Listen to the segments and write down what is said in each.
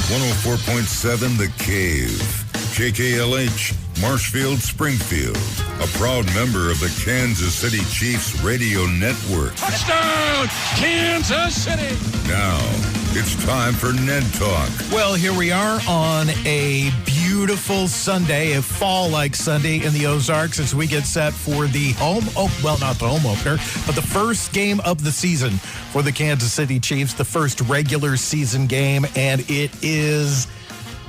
104.7 The Cave. KKLH, Marshfield, Springfield. A proud member of the Kansas City Chiefs radio network. Touchdown, Kansas City! Now, it's time for Ned Talk. Well, here we are on a beautiful Sunday, a fall-like Sunday in the Ozarks as we get set for the not the home opener, but the first game of the season for the Kansas City Chiefs, the first regular season game, and it is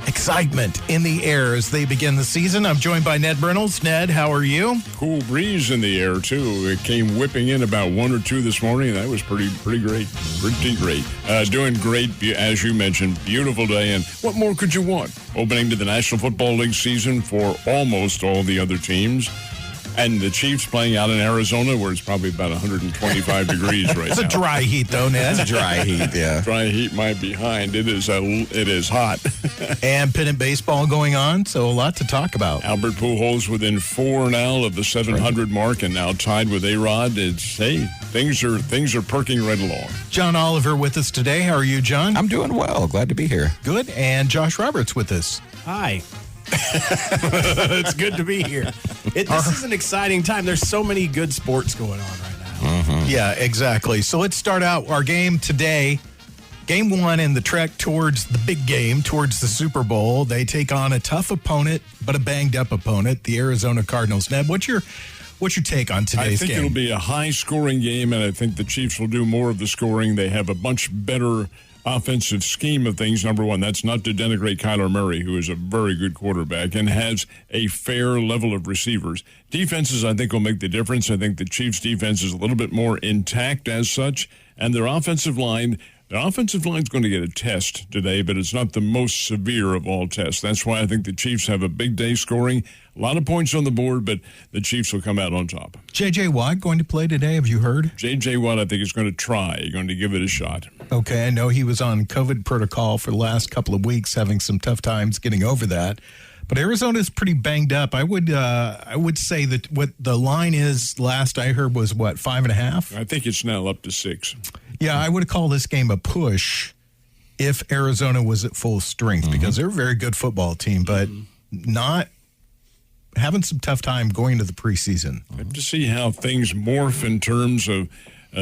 excitement in the air as they begin the season. I'm joined by Ned Reynolds. Ned, how are you? Cool breeze in the air, too. It came whipping in about 1 or 2 this morning. That was pretty great. Pretty great. Doing great, as you mentioned. Beautiful day, and what more could you want? Opening to the National Football League season for almost all the other teams. And the Chiefs playing out in Arizona, where it's probably about 125 degrees right now. It's a dry heat, though, Ned. It's a dry heat, yeah. Dry heat might be behind. It is hot. And pennant baseball going on, so a lot to talk about. Albert Pujols within 4 now of the 700 mark, and now tied with A-Rod. Things are perking right along. John Oliver with us today. How are you, John? I'm doing well. Glad to be here. Good. And Josh Roberts with us. Hi. It's good to be here. This is an exciting time. There's so many good sports going on right now. Mm-hmm. Yeah, exactly. So let's start out our game today. Game 1 in the trek towards the big game, towards the Super Bowl. They take on a tough opponent, but a banged-up opponent, the Arizona Cardinals. Ned, what's your take on today's game? I think it'll be a high-scoring game, and I think the Chiefs will do more of the scoring. They have a much better offensive scheme of things, number one. That's not to denigrate Kyler Murray, who is a very good quarterback and has a fair level of receivers. Defenses, I think, will make the difference. I think the Chiefs' defense is a little bit more intact as such, and their offensive line is going to get a test today, but it's not the most severe of all tests. That's why I think the Chiefs have a big day scoring. A lot of points on the board, but the Chiefs will come out on top. J.J. Watt going to play today, have you heard? J.J. Watt, I think, is going to try. Going to give it a shot. Okay, I know he was on COVID protocol for the last couple of weeks, having some tough times getting over that. But Arizona's pretty banged up. I would say that what the line is, last I heard, was, 5.5? I think it's now up to 6. Yeah, I would call this game a push if Arizona was at full strength because they're a very good football team, but not having some tough time going to the preseason. I have to see how things morph in terms of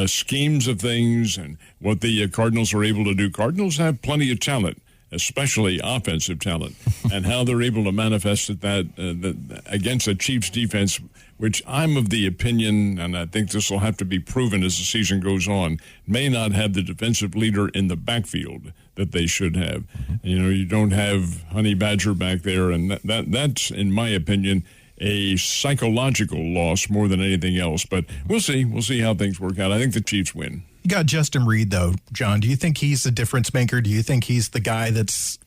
schemes of things and what the Cardinals are able to do. Cardinals have plenty of talent, especially offensive talent, and how they're able to manifest that against a Chiefs defense, which I'm of the opinion, and I think this will have to be proven as the season goes on, may not have the defensive leader in the backfield that they should have. You don't have Honey Badger back there, and that's, in my opinion, a psychological loss more than anything else. But we'll see. We'll see how things work out. I think the Chiefs win. You got Justin Reed, though, John. Do you think he's the difference maker? Do you think he's the guy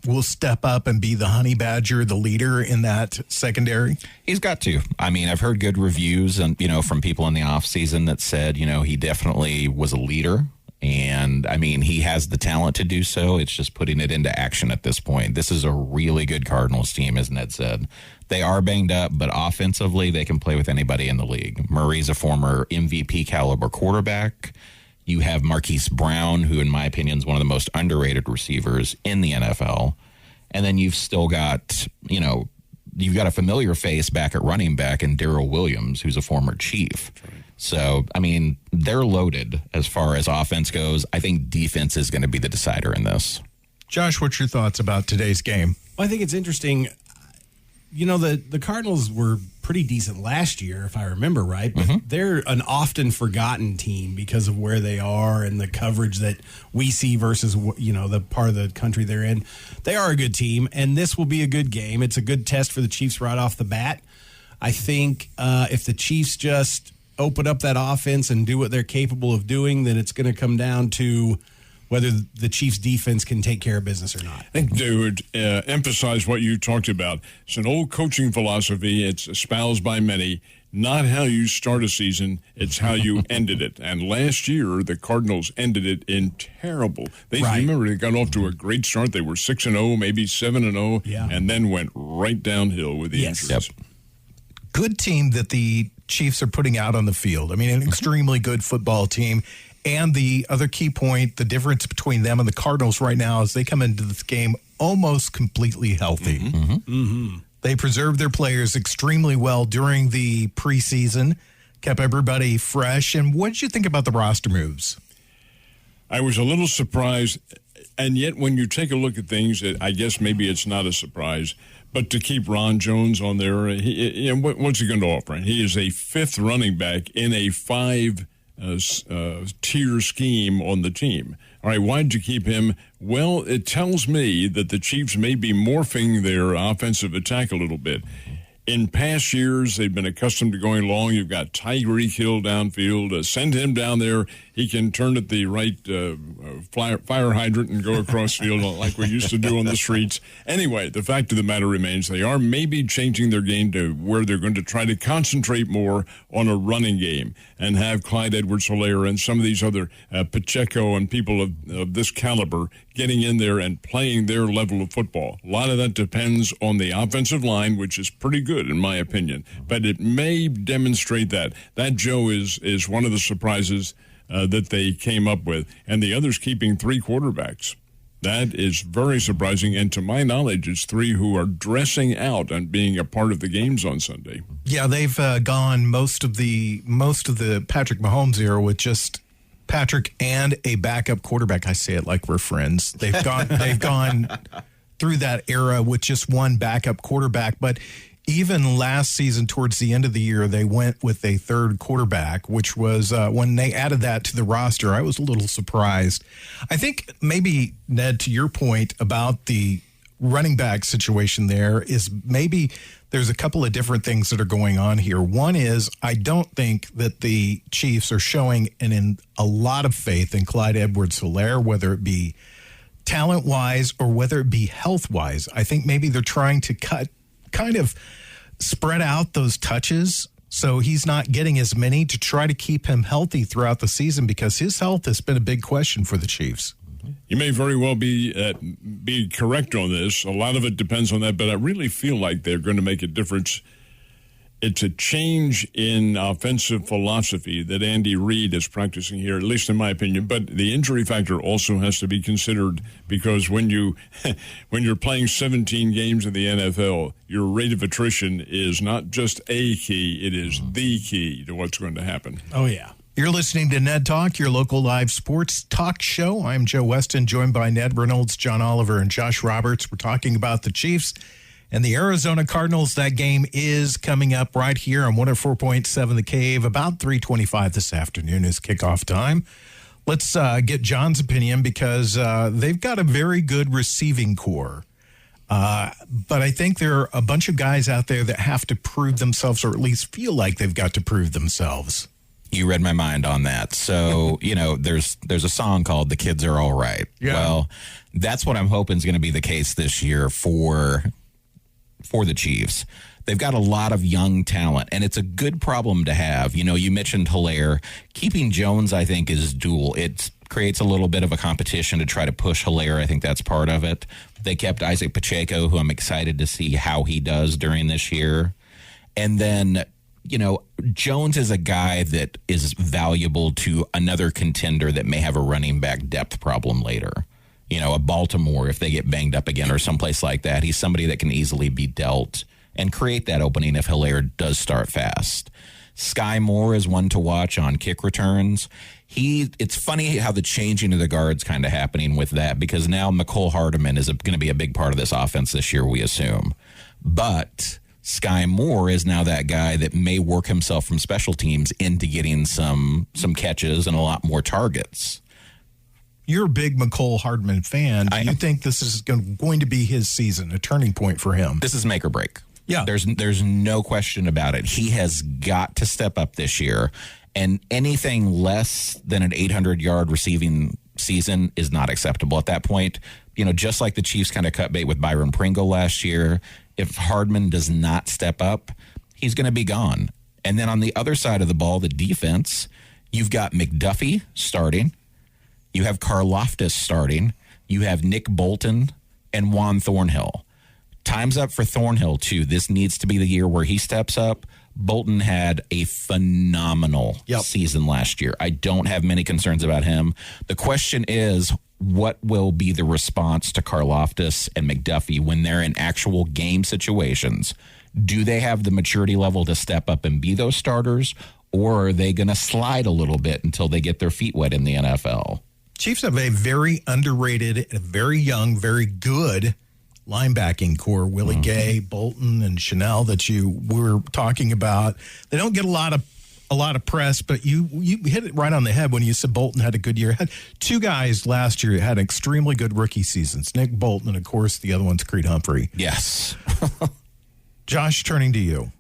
will step up and be the Honey Badger, the leader in that secondary? He's got to. I mean, I've heard good reviews and from people in the offseason that said, he definitely was a leader. And, I mean, he has the talent to do so. It's just putting it into action at this point. This is a really good Cardinals team, as Ned said. They are banged up, but offensively, they can play with anybody in the league. Murray's a former MVP caliber quarterback. You have Marquise Brown, who, in my opinion, is one of the most underrated receivers in the NFL. And then you've still got, you've got a familiar face back at running back in Darrell Williams, who's a former Chief. So, I mean, they're loaded as far as offense goes. I think defense is going to be the decider in this. Josh, what's your thoughts about today's game? Well, I think it's interesting. The Cardinals were pretty decent last year, if I remember right, but they're an often forgotten team because of where they are and the coverage that we see versus, the part of the country they're in. They are a good team, and this will be a good game. It's a good test for the Chiefs right off the bat. I think if the Chiefs just open up that offense and do what they're capable of doing, then it's going to come down to whether the Chiefs' defense can take care of business or not. I think they would emphasize what you talked about. It's an old coaching philosophy. It's espoused by many. Not how you start a season, it's how you ended it. And last year, the Cardinals ended it in terrible. Remember, they got off to a great start. They were 6-0, maybe 7-0, and then went right downhill with the injuries. Yep. Good team that the Chiefs are putting out on the field. I mean, an extremely good football team. And the other key point, the difference between them and the Cardinals right now is they come into this game almost completely healthy. They preserved their players extremely well during the preseason, kept everybody fresh. And what did you think about the roster moves? I was a little surprised, and yet when you take a look at things, I guess maybe it's not a surprise. But to keep Ron Jones on there, what's he going to offer? He is a fifth running back in a five-tier scheme on the team. All right, why'd you keep him? Well, it tells me that the Chiefs may be morphing their offensive attack a little bit. In past years, they've been accustomed to going long. You've got Tyreek Hill downfield. Send him down there. He can turn at the right fire hydrant and go across field like we used to do on the streets. Anyway, the fact of the matter remains they are maybe changing their game to where they're going to try to concentrate more on a running game and have Clyde Edwards-Helaire and some of these other Pacheco and people of this caliber getting in there and playing their level of football. A lot of that depends on the offensive line, which is pretty good in my opinion. But it may demonstrate that. That, Joe, is one of the surprises that they came up with. And the others keeping three quarterbacks. That is very surprising. And to my knowledge, it's three who are dressing out and being a part of the games on Sunday. Yeah, they've gone most of the Patrick Mahomes era with just Patrick and a backup quarterback. I say it like we're friends. They've gone through that era with just one backup quarterback. But even last season, towards the end of the year, they went with a third quarterback, which was when they added that to the roster, I was a little surprised. I think maybe, Ned, to your point about the running back situation there is maybe there's a couple of different things that are going on here. One is I don't think that the Chiefs are showing in a lot of faith in Clyde Edwards-Helaire, whether it be talent-wise or whether it be health-wise. I think maybe they're trying to kind of spread out those touches so he's not getting as many to try to keep him healthy throughout the season because his health has been a big question for the Chiefs. You may very well be correct on this. A lot of it depends on that, but I really feel like they're going to make a difference. It's a change in offensive philosophy that Andy Reid is practicing here, at least in my opinion. But the injury factor also has to be considered because when you're playing 17 games in the NFL, your rate of attrition is not just a key; it is the key to what's going to happen. Oh yeah. You're listening to Ned Talk, your local live sports talk show. I'm Joe Westen, joined by Ned Reynolds, John Oliver, and Josh Roberts. We're talking about the Chiefs and the Arizona Cardinals. That game is coming up right here on 104.7 The Cave. About 3:25 this afternoon is kickoff time. Let's get John's opinion because they've got a very good receiving core. But I think there are a bunch of guys out there that have to prove themselves or at least feel like they've got to prove themselves. You read my mind on that. So, there's a song called The Kids Are All Right. Yeah. Well, that's what I'm hoping is going to be the case this year for the Chiefs. They've got a lot of young talent, and it's a good problem to have. You mentioned Helaire. Keeping Jones, I think, is dual. It creates a little bit of a competition to try to push Helaire. I think that's part of it. They kept Isaac Pacheco, who I'm excited to see how he does during this year. And then Jones is a guy that is valuable to another contender that may have a running back depth problem later. A Baltimore, if they get banged up again or someplace like that. He's somebody that can easily be dealt and create that opening if Helaire does start fast. Sky Moore is one to watch on kick returns. It's funny how the changing of the guard's kind of happening with that because now Mecole Hardman is going to be a big part of this offense this year, we assume. But Sky Moore is now that guy that may work himself from special teams into getting some catches and a lot more targets. You're a big Mecole Hardman fan. Do you think this is going to be his season, a turning point for him? This is make or break. Yeah. There's no question about it. He has got to step up this year, and anything less than an 800-yard receiving season is not acceptable at that point. Just like the Chiefs kind of cut bait with Byron Pringle last year, if Hardman does not step up, he's going to be gone. And then on the other side of the ball, the defense, you've got McDuffie starting. You have Karlaftis starting. You have Nick Bolton and Juan Thornhill. Time's up for Thornhill, too. This needs to be the year where he steps up. Bolton had a phenomenal season last year. I don't have many concerns about him. The question is, what will be the response to Karlaftis and McDuffie when they're in actual game situations? Do they have the maturity level to step up and be those starters, or are they going to slide a little bit until they get their feet wet in the NFL? Chiefs have a very underrated, very young, very good linebacking core. Willie Gay, Bolton, and Chanel that you were talking about. They don't get a lot of press, but you hit it right on the head when you said Bolton had a good year. Had two guys last year had extremely good rookie seasons. Nick Bolton, and of course the other one's Creed Humphrey. Yes. Josh, turning to you.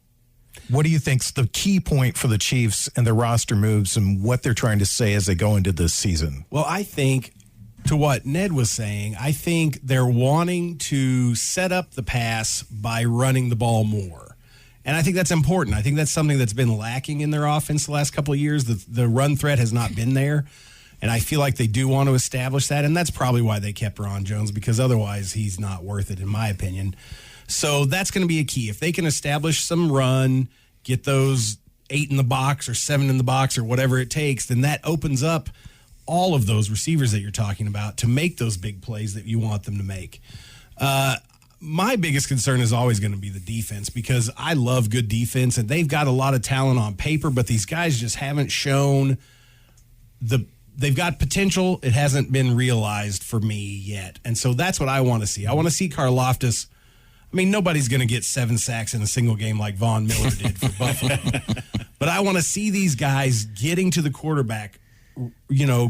What do you think's the key point for the Chiefs and their roster moves and what they're trying to say as they go into this season? Well, I think, to what Ned was saying, I think they're wanting to set up the pass by running the ball more. And I think that's important. I think that's something that's been lacking in their offense the last couple of years. The run threat has not been there. And I feel like they do want to establish that. And that's probably why they kept Ron Jones, because otherwise he's not worth it, in my opinion. So that's going to be a key. If they can establish some run, get those 8 in the box or 7 in the box or whatever it takes, then that opens up all of those receivers that you're talking about to make those big plays that you want them to make. My biggest concern is always going to be the defense, because I love good defense, and they've got a lot of talent on paper, but these guys just haven't shown they've got potential. It hasn't been realized for me yet. And so that's what I want to see. I want to see Karlaftis. I mean, nobody's going to get 7 sacks in a single game like Von Miller did for Buffalo. But I want to see these guys getting to the quarterback,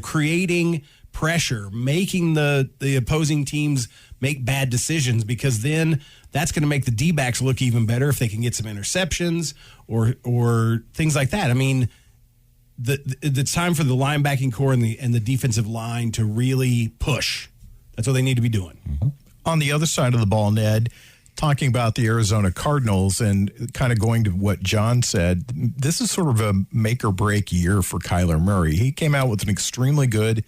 creating pressure, making the opposing teams make bad decisions, because then that's going to make the D-backs look even better if they can get some interceptions or things like that. I mean, the time for the linebacking core and the defensive line to really push. That's what they need to be doing. Mm-hmm. On the other side of the ball, Ned, talking about the Arizona Cardinals and kind of going to what John said, this is sort of a make or break year for Kyler Murray. He came out with an extremely good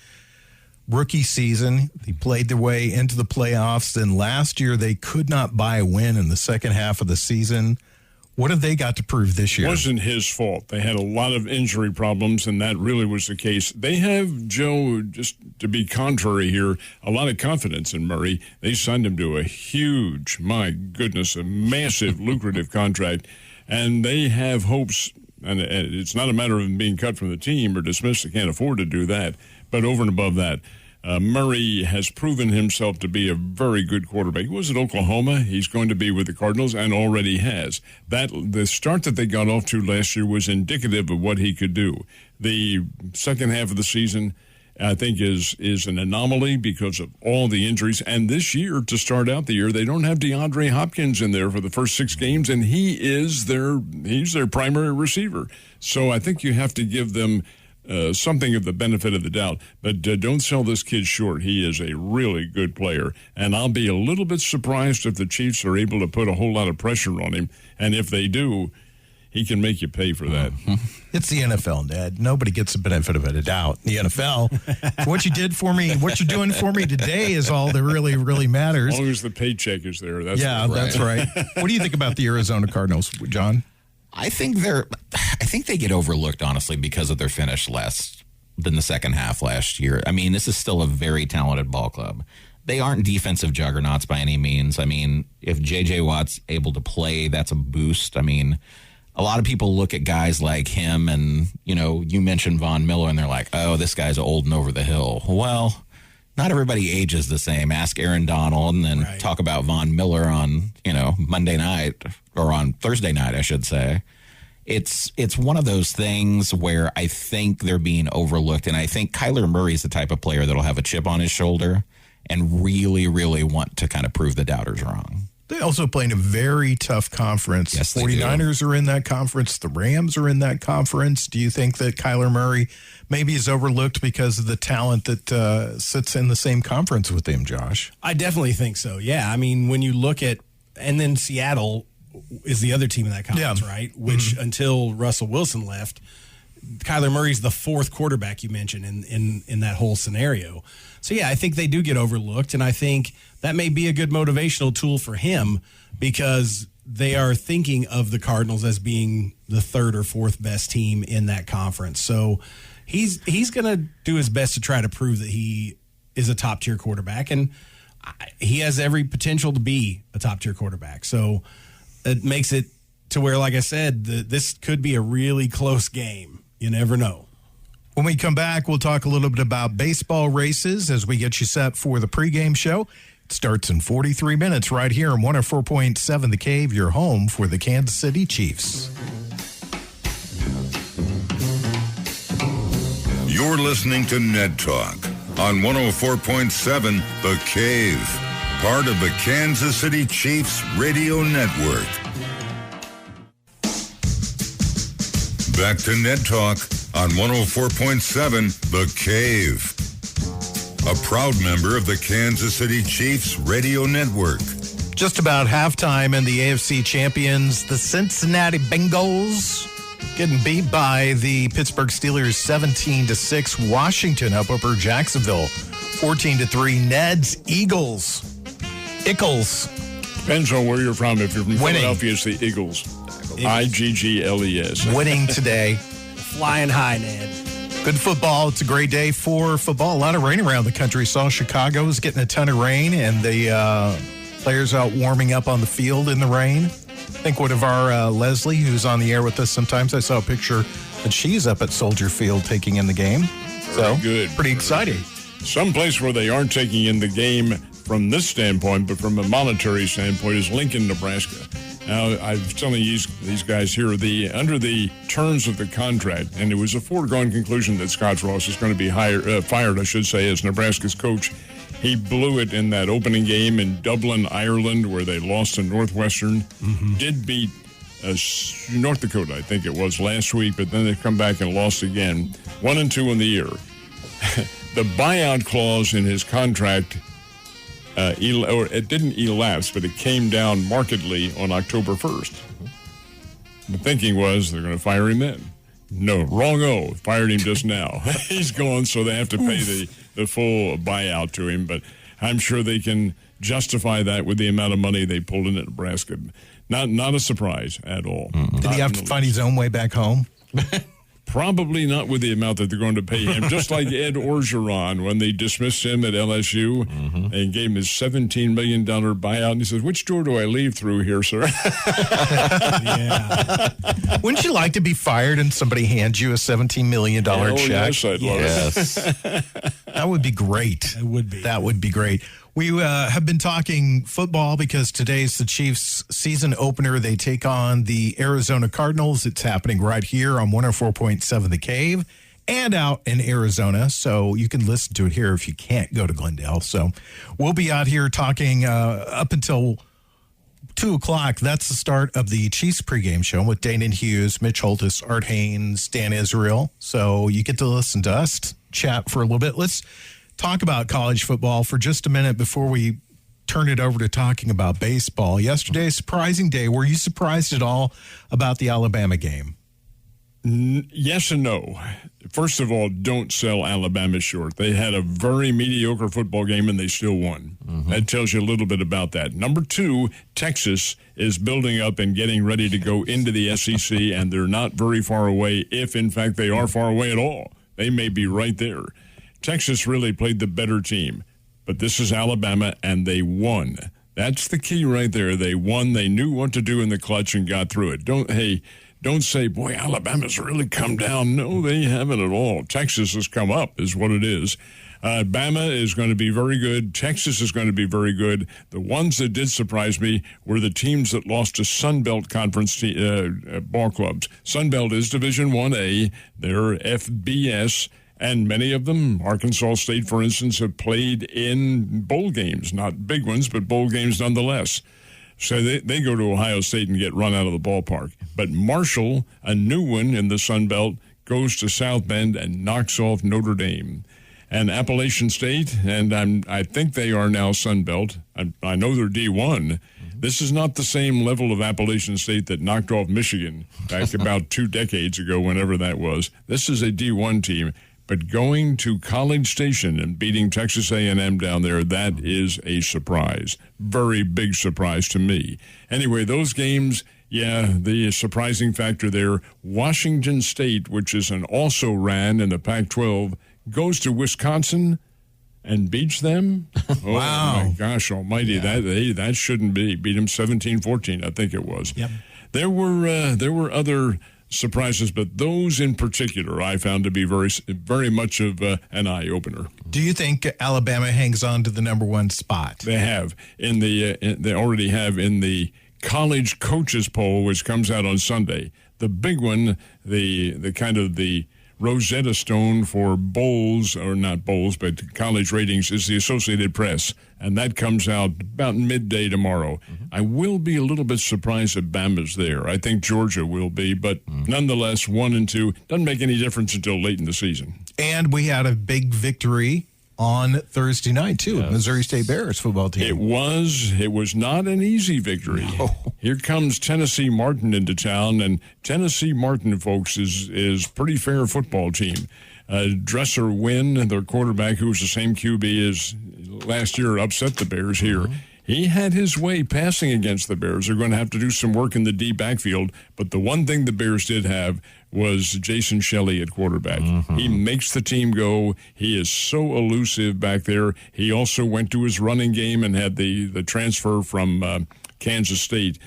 rookie season. He played their way into the playoffs. Then last year, they could not buy a win in the second half of the season. What have they got to prove this year? It wasn't his fault. They had a lot of injury problems, and that really was the case. They have, Joe, just to be contrary here, a lot of confidence in Murray. They signed him to a huge, my goodness, a massive, lucrative contract, and they have hopes, and it's not a matter of him being cut from the team or dismissed. They can't afford to do that. But over and above that, Murray has proven himself to be a very good quarterback. He was at Oklahoma. He's going to be with the Cardinals and already has. The start that they got off to last year was indicative of what he could do. The second half of the season, I think, is an anomaly because of all the injuries. And this year, to start out the year, they don't have DeAndre Hopkins in there for the first 6 games, and he's their primary receiver. So I think you have to give them something of the benefit of the doubt, but don't sell this kid short. He is a really good player, and I'll be a little bit surprised if the Chiefs are able to put a whole lot of pressure on him, and if they do, he can make you pay for that. It's the NFL, Ned. Nobody gets the benefit of a doubt. The NFL, what you did for me, what you're doing for me today is all that really, really matters. As long as the paycheck is there, that's right. That's right. What do you think about the Arizona Cardinals, John? I think they get overlooked, honestly, because of their finish less than the second half last year. I mean, this is still a very talented ball club. They aren't defensive juggernauts by any means. I mean, if J.J. Watt's able to play, that's a boost. I mean, a lot of people look at guys like him and, you mentioned Von Miller, and they're like, oh, this guy's old and over the hill. Well, not everybody ages the same. Ask Aaron Donald and then talk about Von Miller on, Monday night or on Thursday night, I should say. It's one of those things where I think they're being overlooked, and I think Kyler Murray's the type of player that'll have a chip on his shoulder and really, really want to kind of prove the doubters wrong. They also play in a very tough conference. Yes, the 49ers are in that conference. The Rams are in that conference. Do you think that Kyler Murray maybe is overlooked because of the talent that sits in the same conference with him, Josh? I definitely think so, yeah. I mean, when you look at, and then Seattle is the other team in that conference, right? Which until Russell Wilson left, Kyler Murray's the 4th quarterback you mentioned in that whole scenario. So, yeah, I think they do get overlooked, and I think that may be a good motivational tool for him because they are thinking of the Cardinals as being the 3rd or 4th best team in that conference. So he's going to do his best to try to prove that he is a top-tier quarterback, and he has every potential to be a top-tier quarterback. So it makes it to where, like I said, this could be a really close game. You never know. When we come back, we'll talk a little bit about baseball races as we get you set for the pregame show. It starts in 43 minutes right here on 104.7 The Cave, your home for the Kansas City Chiefs. You're listening to Ned Talk on 104.7 The Cave, part of the Kansas City Chiefs radio network. Back to Ned Talk on 104.7 The Cave, a proud member of the Kansas City Chiefs radio network. Just about halftime in the AFC champions, the Cincinnati Bengals getting beat by the Pittsburgh Steelers 17-6. Washington up over Jacksonville 14-3. Ned's Eagles. Ickles. Depends on where you're from. If you're from Winning. Philadelphia, it's the Eagles. Iggles. Winning today. Flying high, Ned. Good football. It's a great day for football. A lot of rain around the country. Saw Chicago was getting a ton of rain, and the players out warming up on the field in the rain. I think one of our Leslie, who's on the air with us sometimes, I saw a picture that she's up at Soldier Field taking in the game. So good. Pretty exciting. Some place where they aren't taking in the game from this standpoint, but from a monetary standpoint, is Lincoln, Nebraska. Now, I'm telling these guys here, under the terms of the contract, and it was a foregone conclusion that Scott Ross is going to be fired, I should say, as Nebraska's coach. He blew it in that opening game in Dublin, Ireland, where they lost to Northwestern. Mm-hmm. Did beat North Dakota, I think it was, last week, but then they come back and lost again. 1-2 in the year. The buyout clause in his contract, it didn't elapse, but it came down markedly on October 1st. The thinking was they're going to fire him then. No, wrong-o. Fired him just now. He's gone, so they have to pay the full buyout to him. But I'm sure they can justify that with the amount of money they pulled in at Nebraska. Not a surprise at all. Mm-hmm. Did he have to find his own way back home? Probably not with the amount that they're going to pay him. Just like Ed Orgeron, when they dismissed him at LSU and gave him his $17 million buyout. And he says, which door do I leave through here, sir? Yeah. Wouldn't you like to be fired and somebody hands you a $17 million check? Yes, I'd love it. That would be great. It would be. That would be great. We have been talking football because today's the Chiefs' season opener. They take on the Arizona Cardinals. It's happening right here on 104.7 The Cave and out in Arizona. So you can listen to it here if you can't go to Glendale. So we'll be out here talking up until 2 o'clock. That's the start of the Chiefs pregame show with Dana Hughes, Mitch Holtis, Art Haynes, Dan Israel. So you get to listen to us chat for a little bit. Let's talk about college football for just a minute before we turn it over to talking about baseball. Yesterday, a surprising day. Were you surprised at all about the Alabama game? Yes and no. First of all, don't sell Alabama short. They had a very mediocre football game, and they still won. Mm-hmm. That tells you a little bit about that. Number two, Texas is building up and getting ready to go into the SEC, and they're not very far away, if, in fact, they are far away at all. They may be right there. Texas really played the better team, but this is Alabama, and they won. That's the key right there. They won. They knew what to do in the clutch and got through it. Don't say, boy, Alabama's really come down. No, they haven't at all. Texas has come up is what it is. Bama is going to be very good. Texas is going to be very good. The ones that did surprise me were the teams that lost to Sun Belt Conference ball clubs. Sun Belt is Division 1A. They're FBS. And many of them, Arkansas State, for instance, have played in bowl games. Not big ones, but bowl games nonetheless. So they go to Ohio State and get run out of the ballpark. But Marshall, a new one in the Sun Belt, goes to South Bend and knocks off Notre Dame. And Appalachian State, and I think they are now Sun Belt. I know they're D1. This is not the same level of Appalachian State that knocked off Michigan back about 2 decades ago, whenever that was. This is a D1 team. But going to College Station and beating Texas A&M down there, that is a surprise. Very big surprise to me. Anyway, those games, yeah, the surprising factor there, Washington State, which is an also-ran in the Pac-12, goes to Wisconsin and beats them? Oh, Wow. my gosh almighty. That shouldn't be. Beat them 17-14, I think it was. Yep. There were other surprises, but those in particular I found to be very much of an eye-opener. Do you think Alabama hangs on to the number one spot? They have. They already have in the college coaches poll, which comes out on Sunday. The big one, the kind of the Rosetta Stone for bowls, or not bowls, but college ratings, is the Associated Press, and that comes out about midday tomorrow. I will be a little bit surprised that Bama's there. I think Georgia will be, but nonetheless, 1 and 2 doesn't make any difference until late in the season. And we had a big victory on Thursday night, too, Missouri State Bears football team. It was not an easy victory. No. Here comes Tennessee Martin into town, and Tennessee Martin, folks, is pretty fair football team. Dresser Wynn, their quarterback, who was the same QB as last year, upset the Bears here. He had his way passing against the Bears. They're going to have to do some work in the deep backfield, but the one thing the Bears did have was Jason Shelley at quarterback. He makes the team go. He is so elusive back there. He also went to his running game and had the transfer from Kansas State,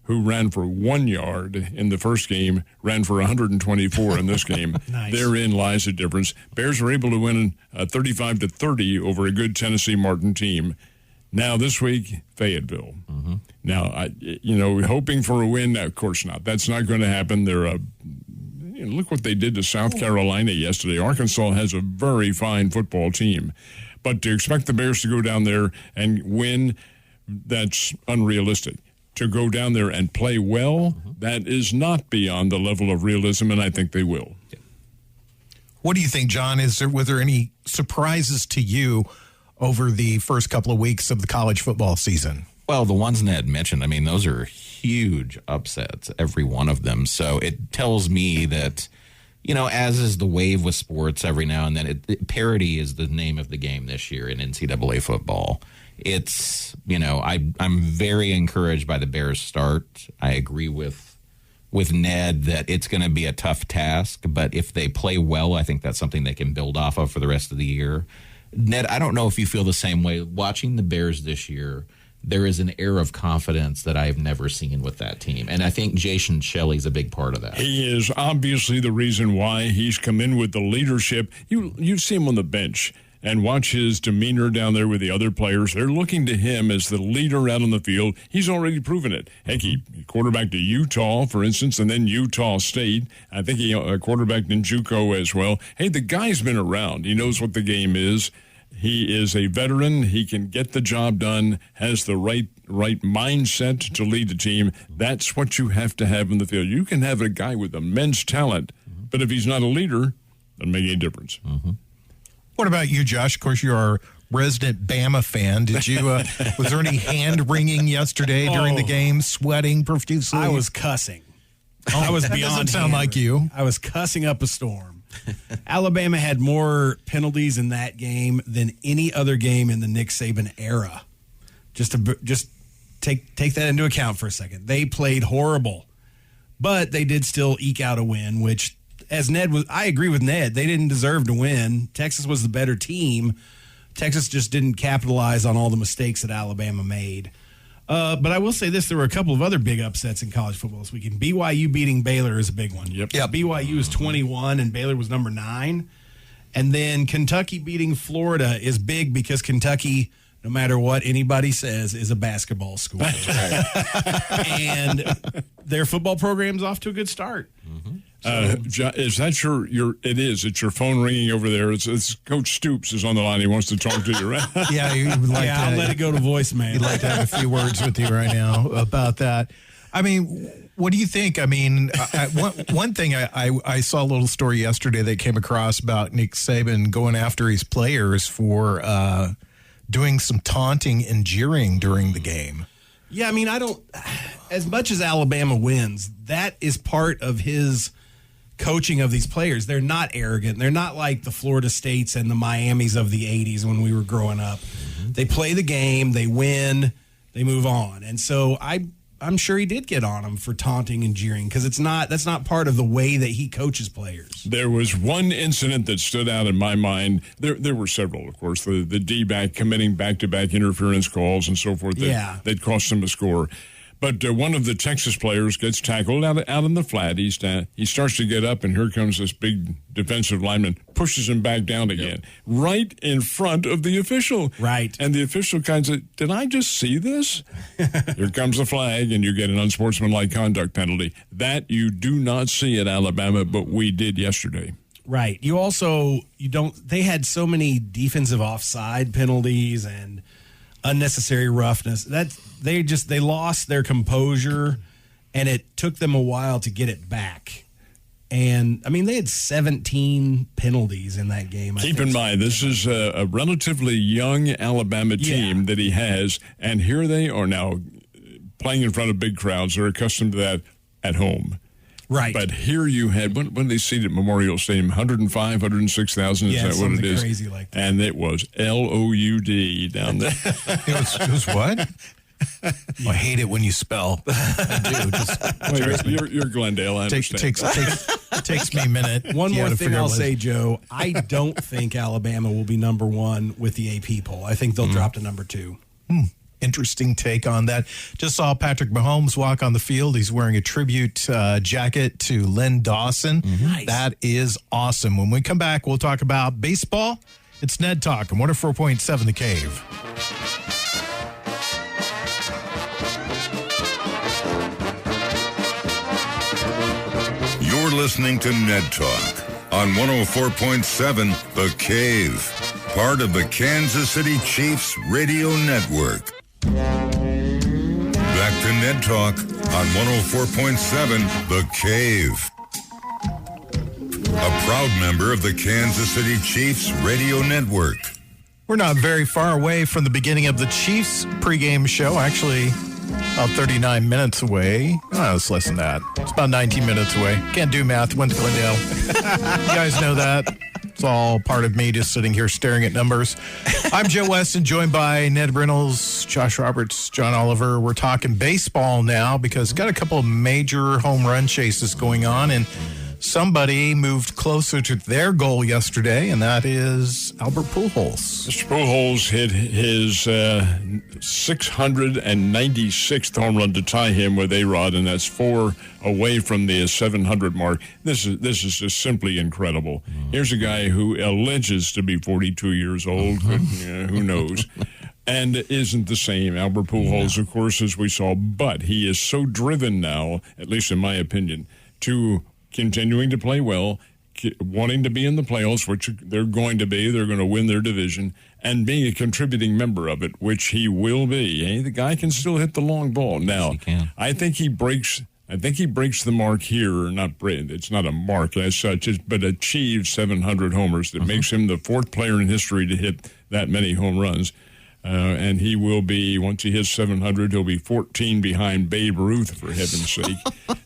who ran for 1 yard in the first game, ran for 124 in this game. Nice. Therein lies the difference. Bears were able to win 35-30 over a good Tennessee Martin team. Now this week, Fayetteville. Now, hoping for a win. Of course not. That's not going to happen. Look what they did to South Carolina yesterday. Arkansas has a very fine football team, but to expect the Bears to go down there and win, that's unrealistic. To go down there and play well, that is not beyond the level of realism, and I think they will. What do you think, John? Were there any surprises to you over the first couple of weeks of the college football season? Well, the ones Ned mentioned, I mean, those are huge upsets, every one of them. So it tells me that, as is the wave with sports every now and then, parity is the name of the game this year in NCAA football. It's, I'm very encouraged by the Bears' start. I agree with Ned that it's going to be a tough task, but if they play well, I think that's something they can build off of for the rest of the year. Ned, I don't know if you feel the same way. Watching the Bears this year, there is an air of confidence that I've never seen with that team. And I think Jason Shelley's a big part of that. He is obviously the reason why he's come in with the leadership. You see him on the bench and watch his demeanor down there with the other players. They're looking to him as the leader out on the field. He's already proven it. Heck, he quarterbacked to Utah, for instance, and then Utah State. I think he quarterbacked in JUCO as well. Hey, the guy's been around. He knows what the game is. He is a veteran. He can get the job done, has the right mindset to lead the team. That's what you have to have in the field. You can have a guy with immense talent, but if he's not a leader, doesn't make any difference. What about you, Josh? Of course, you're our resident Bama fan. Did you? Was there any hand wringing yesterday during the game? Sweating profusely? I was cussing. I was that beyond. Doesn't sound like you. I was cussing up a storm. Alabama had more penalties in that game than any other game in the Nick Saban era. Just take that into account for a second. They played horrible, but they did still eke out a win, which, as Ned was, I agree with Ned. They didn't deserve to win. Texas was the better team. Texas just didn't capitalize on all the mistakes that Alabama made. But I will say this, there were a couple of other big upsets in college football this weekend. BYU beating Baylor is a big one. Yep. BYU is 21 and Baylor was number 9. And then Kentucky beating Florida is big because Kentucky, no matter what anybody says, is a basketball school. And their football program's off to a good start. Is that it's your phone ringing over there. It's Coach Stoops is on the line. He wants to talk to you, right? Yeah, I'll let it go to voicemail. He'd like to have a few words with you right now about that. I mean, what do you think? I mean, one thing I saw a little story yesterday that came across about Nick Saban going after his players for doing some taunting and jeering during the game. Yeah, I mean, as much as Alabama wins, that is part of his coaching of these players. They're not arrogant. They're not like the Florida States and the Miamis of the 80s when we were growing up. They play the game, they win, they move on. And so I I'm sure he did get on him for taunting and jeering because that's not part of the way that he coaches players. There was one incident that stood out in my mind. There were several, of course. The D-back committing back-to-back interference calls and so forth that cost him a score. But one of the Texas players gets tackled out in the flat. He starts to get up, and here comes this big defensive lineman, pushes him back down again, right in front of the official. Right. And the official kind of, did I just see this? Here comes the flag, and you get an unsportsmanlike conduct penalty. That you do not see at Alabama, but we did yesterday. Right. They had so many defensive offside penalties and unnecessary roughness that they lost their composure, and it took them a while to get it back. And I mean, they had 17 penalties in that game. Keep in mind, this is a relatively young Alabama team that he has, and here they are now playing in front of big crowds. They're accustomed to that at home. Right. But here you had, when they seated at Memorial Stadium, 105, 106,000, is that what it is? Crazy like that. And it was LOUD down there. It was what? I hate it when you spell. I do. You're Glendale, I understand. Takes me a minute. One more thing I'll say, Joe. I don't think Alabama will be number one with the AP poll. I think they'll drop to number 2. Interesting take on that. Just saw Patrick Mahomes walk on the field. He's wearing a tribute jacket to Len Dawson. Nice. That is awesome. When we come back, we'll talk about baseball. It's Ned Talk on 104.7 The Cave. You're listening to Ned Talk on 104.7 The Cave, part of the Kansas City Chiefs radio network. Back to Ned Talk on 104.7 The Cave. A proud member of the Kansas City Chiefs radio network. We're not very far away from the beginning of the Chiefs pregame show. Actually, about 39 minutes away. Oh, it's less than that. It's about 19 minutes away. Can't do math. Went to Glendale. You guys know that. It's all part of me just sitting here staring at numbers. I'm Joe Westen, joined by Ned Reynolds, Josh Roberts, John Oliver. We're talking baseball now because got a couple of major home run chases going on, and somebody moved closer to their goal yesterday, and that is Albert Pujols. Mr. Pujols hit his 696th home run to tie him with A-Rod, and that's 4 away from the 700 mark. This is just simply incredible. Here's a guy who alleges to be 42 years old. Who knows? And isn't the same. Albert Pujols, of course, as we saw, but he is so driven now, at least in my opinion, to continuing to play well, wanting to be in the playoffs, which they're going to be. They're going to win their division, and being a contributing member of it, which he will be. Hey, the guy can still hit the long ball. Now, I think he breaks the mark here. It's not a mark as such, but achieves 700 homers. That makes him the 4th player in history to hit that many home runs. And he will be, once he hits 700, he'll be 14 behind Babe Ruth, for heaven's sake.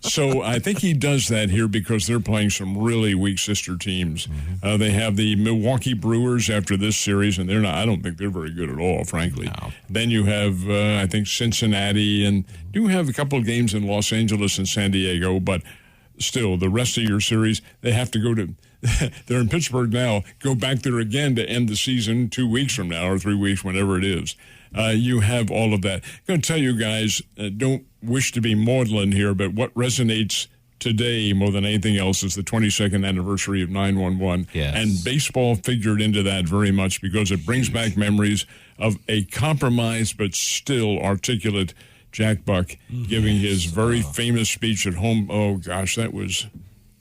So I think he does that here because they're playing some really weak sister teams. They have the Milwaukee Brewers after this series, and I don't think they're very good at all, frankly. No. Then you have, I think, Cincinnati, and do have a couple of games in Los Angeles and San Diego, but still, the rest of your series, they have to go to... They're in Pittsburgh now. Go back there again to end the season 2 weeks from now or 3 weeks, whenever it is. You have all of that. I'm going to tell you guys, don't wish to be maudlin here, but what resonates today more than anything else is the 22nd anniversary of 9/11. Yes. And baseball figured into that very much because it brings back memories of a compromised but still articulate Jack Buck giving his very famous speech at home. Oh, gosh, that was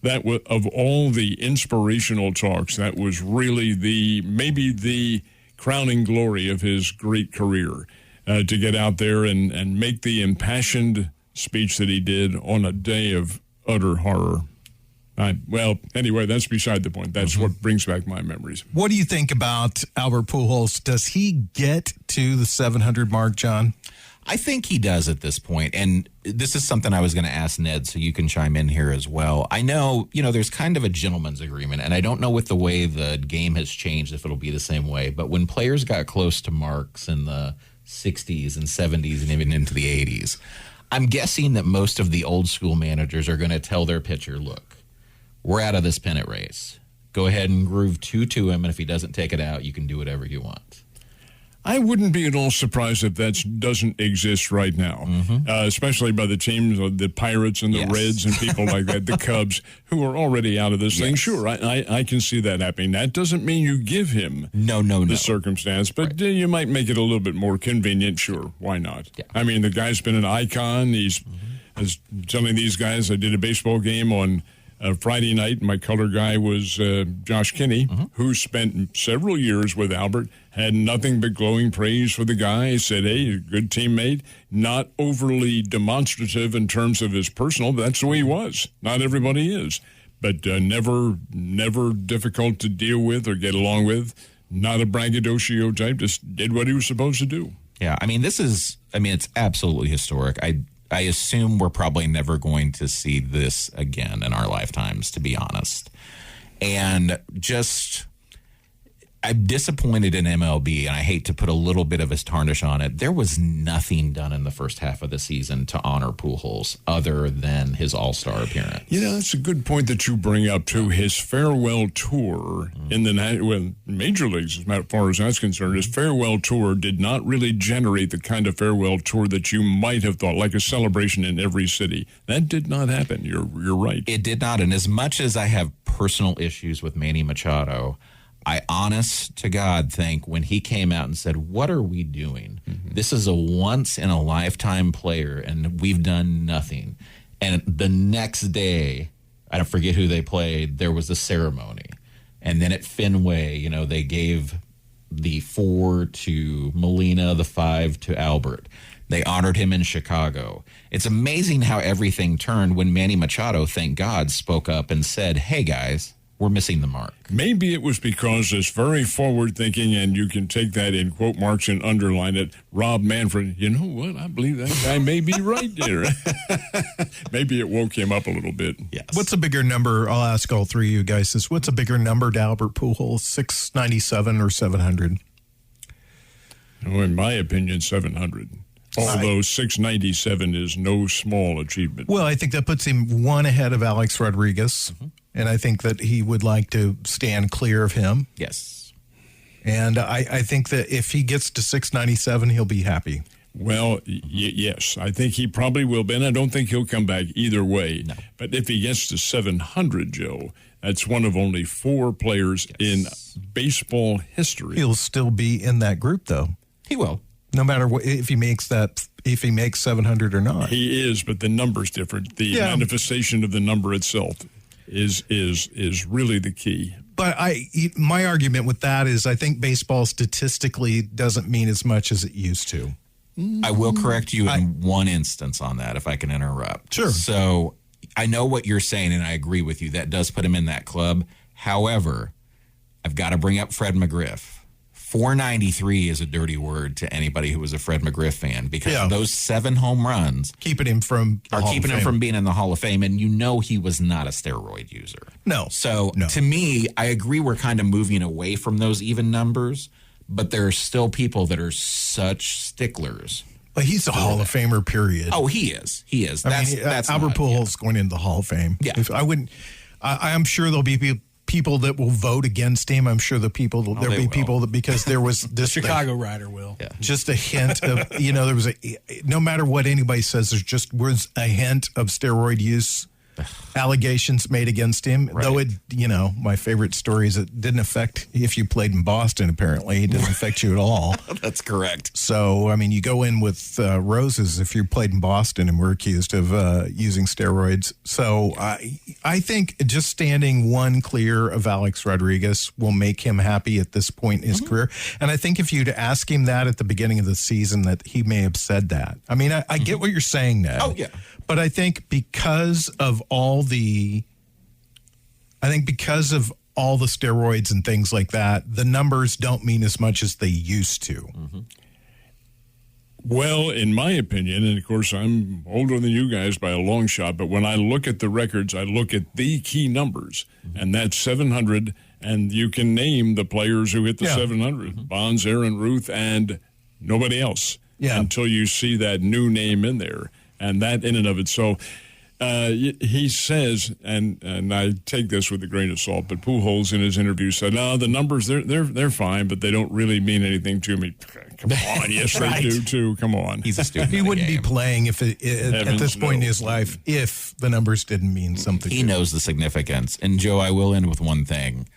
of all the inspirational talks, that was really maybe the crowning glory of his great career, to get out there and make the impassioned speech that he did on a day of utter horror. Well, anyway, that's beside the point. That's what brings back my memories. What do you think about Albert Pujols? Does he get to the 700 mark, John? I think he does at this point, and this is something I was going to ask Ned, so you can chime in here as well. I know, there's kind of a gentleman's agreement, and I don't know with the way the game has changed if it'll be the same way, but when players got close to marks in the 60s and 70s and even into the 80s, I'm guessing that most of the old school managers are going to tell their pitcher, look, we're out of this pennant race. Go ahead and groove 2 to him, and if he doesn't take it out, you can do whatever you want. I wouldn't be at all surprised if that doesn't exist right now, especially by the teams, the Pirates and the Reds and people like that, the Cubs, who are already out of this thing. Sure, I can see that happening. That doesn't mean you give him the circumstance, but you might make it a little bit more convenient. Sure, why not? Yeah. I mean, the guy's been an icon. I was telling these guys, I did a baseball game on Friday night. My color guy was Josh Kinney, who spent several years with Albert, had nothing but glowing praise for the guy. He said, hey, a good teammate, not overly demonstrative in terms of his personal, but that's the way he was. Not everybody is, but never difficult to deal with or get along with. Not a braggadocio type, just did what he was supposed to do. Yeah, I mean, it's absolutely historic. I assume we're probably never going to see this again in our lifetimes, to be honest. And I'm disappointed in MLB, and I hate to put a little bit of a tarnish on it. There was nothing done in the first half of the season to honor Pujols other than his All-Star appearance. That's a good point that you bring up, too. His farewell tour in the major leagues, as far as that's concerned, his farewell tour did not really generate the kind of farewell tour that you might have thought, like a celebration in every city. That did not happen. You're right. It did not. And as much as I have personal issues with Manny Machado, I honest to God think when he came out and said, what are we doing? This is a once-in-a-lifetime player, and we've done nothing. And the next day, I don't forget who they played, there was a ceremony. And then at Fenway, they gave the 4 to Molina, the 5 to Albert. They honored him in Chicago. It's amazing how everything turned when Manny Machado, thank God, spoke up and said, hey, guys, we're missing the mark. Maybe it was because it's very forward-thinking, and you can take that in quote marks and underline it. Rob Manfred, you know what? I believe that guy may be right there. Maybe it woke him up a little bit. Yes. What's a bigger number? I'll ask all three of you guys this. What's a bigger number to Albert Pujols, 697 or 700? In my opinion, 700. Although 697 is no small achievement. Well, I think that puts him one ahead of Alex Rodriguez. And I think that he would like to stand clear of him. Yes. And I think that if he gets to 697, he'll be happy. Well, yes. I think he probably will be. And I don't think he'll come back either way. No. But if he gets to 700, Joe, that's one of only 4 players in baseball history. He'll still be in that group, though. He will. No matter what, if he makes 700 or not. He is, but the number's different. The manifestation of the number itself is really the key. But my argument with that is I think baseball statistically doesn't mean as much as it used to. I will correct you in one instance on that, if I can interrupt. Sure. So I know what you're saying, and I agree with you. That does put him in that club. However, I've got to bring up Fred McGriff. 493 is a dirty word to anybody who was a Fred McGriff fan because those 7 home runs keeping him from being in the Hall of Fame, and he was not a steroid user. No. So to me, I agree we're kind of moving away from those even numbers, but there are still people that are such sticklers. But he's a Hall of Famer, period. Oh, he is. He is. That's Albert Pujols going into the Hall of Fame. Yeah. I'm sure there'll be people that will vote against him. I'm sure there'll be people that, because there was this Chicago writer will. Yeah. Just a hint of, there was no matter what anybody says, was a hint of steroid use allegations made against him. Right. Though my favorite story is it didn't affect if you played in Boston, apparently. It didn't affect you at all. That's correct. So, you go in with roses if you played in Boston and were accused of using steroids. So I think just standing one clear of Alex Rodriguez will make him happy at this point in his career. And I think if you'd ask him that at the beginning of the season, that he may have said that. I get what you're saying, Ned. Oh, yeah. But I think because of all the steroids and things like that, the numbers don't mean as much as they used to. Mm-hmm. Well, in my opinion, and of course I'm older than you guys by a long shot, but when I look at the records, I look at the key numbers, and that's 700, and you can name the players who hit the 700, Bonds, Aaron Ruth, and nobody else until you see that new name in there. And that in and of itself, he says, and I take this with a grain of salt, but Pujols in his interview said, "No, the numbers they're fine, but they don't really mean anything to me." Come on, yes Right. they do too. Come on, He's a student. He of the wouldn't be game. playing if at this point in knows. his life if the numbers didn't mean something. He to him. knows the significance. And Joe, I will end with one thing.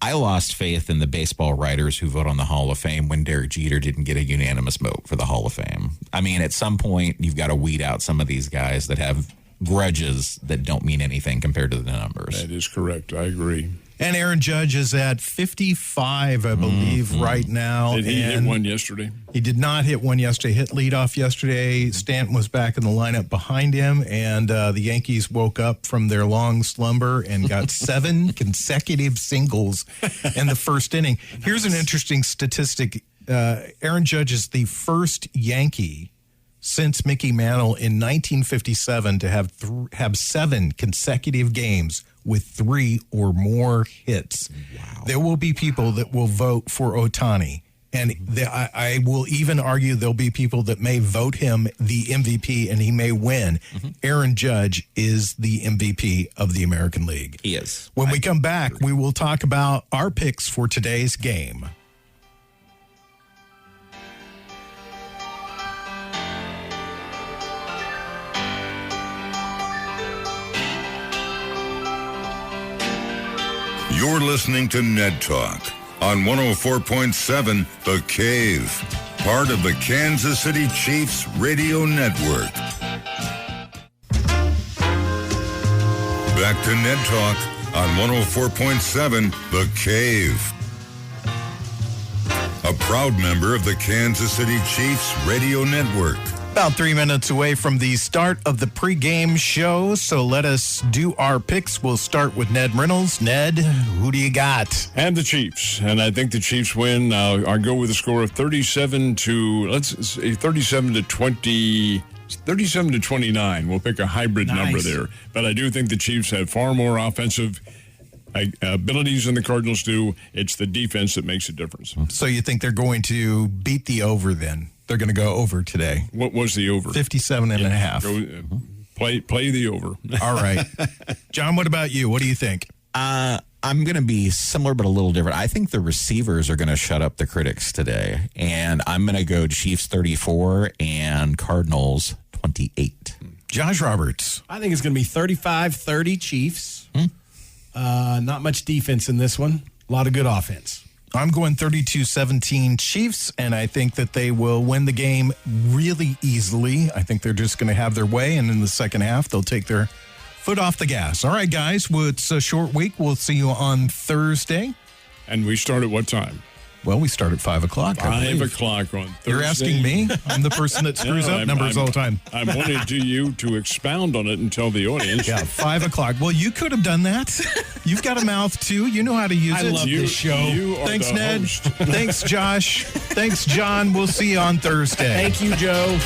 I lost faith in the baseball writers who vote on the Hall of Fame when Derek Jeter didn't get a unanimous vote for the Hall of Fame. I mean, at some point, you've got to weed out some of these guys that have grudges that don't mean anything compared to the numbers. that is correct. I agree. And Aaron Judge is at 55, I believe, right now. Did he hit and one yesterday? He did not hit one yesterday. Hit leadoff yesterday. Stanton was back in the lineup behind him, and the Yankees woke up from their long slumber and got 7 consecutive singles in the first inning. Here's an interesting statistic. Aaron Judge is the first Yankee since Mickey Mantle in 1957 to have 7 consecutive games with 3 or more hits. Wow. There will be people that will vote for Ohtani. And I will even argue there'll be people that may vote him the MVP and he may win. Aaron Judge is the MVP of the American League. He is. When we come back, we will talk about our picks for today's game. You're listening to Ned Talk on 104.7 The Cave, part of the Kansas City Chiefs Radio Network. Back to Ned Talk on 104.7 The Cave. A proud member of the Kansas City Chiefs Radio Network. About 3 minutes away from the start of the pregame show, so let us do our picks. We'll start with Ned Reynolds. Ned, who do you got? And the Chiefs, and I think the Chiefs win. I'll go with a score of 37 to 20. 37 to 29. We'll pick a hybrid number there. But I do think the Chiefs have far more offensive abilities than the Cardinals do. It's the defense that makes a difference. So you think they're going to beat the over then? They're going to go over today. What was the over? 57 and a half. Play the over. All right. John, what about you? What do you think? I'm going to be similar but a little different. I think the receivers are going to shut up the critics today. And I'm going to go Chiefs 34 and Cardinals 28. Josh Roberts. I think it's going to be 35-30 Chiefs. Not much defense in this one. A lot of good offense. I'm going 32-17 Chiefs, and I think that they will win the game really easily. I think they're just going to have their way, and in the second half, they'll take their foot off the gas. All right, guys, well, it's a short week. We'll see you on Thursday. And we start at what time? Well, we start at 5 o'clock. 5 o'clock on Thursday. You're asking me? I'm the person that screws up numbers all the time. I wanted you to expound on it and tell the audience. Yeah, 5 o'clock. Well, you could have done that. You've got a mouth, too. You know how to use I it. love this show. You are Thanks, the Ned. host. Thanks, Josh. Thanks, John. We'll see you on Thursday. Thank you, Joe.